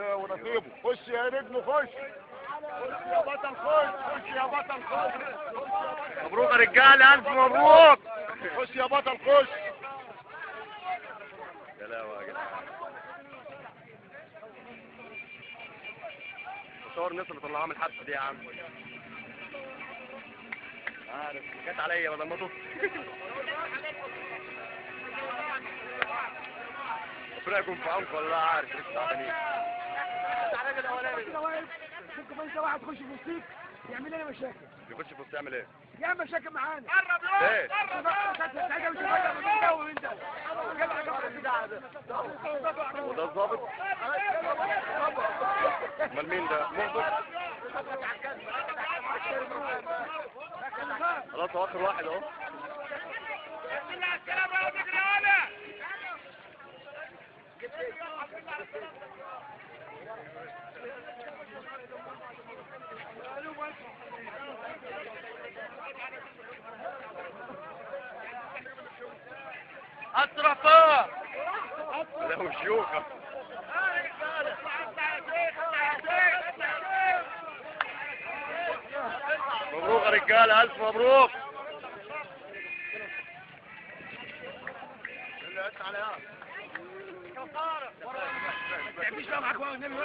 ونصيبه. خش يا نجم خش. خش يا بطل خش. خش يا بطل خش. مبروك يا رجاله، الف مبروك. خش يا بطل خش. سلام يا جدعان. صور الناس اللي طلعوها من الحبس دي يا عم. عارف جت عليا بدل ما تطلع. ربنا يكون في عونكم والله. عارف لسه تعبانين. ممكن انت واحد تخش في وسطيك يعمل لنا مشاكل. يخش في وسط يعمل ايه؟ يعمل مشاكل معانا. ليه؟ وده الظابط؟ امال مين ده؟ مخبر؟ خلاص هو اخر واحد اهو. اسرع فوق. ده مش يوكا. مبروك يا رجاله، الف مبروك. ما تعملش بقى معاك والنبي.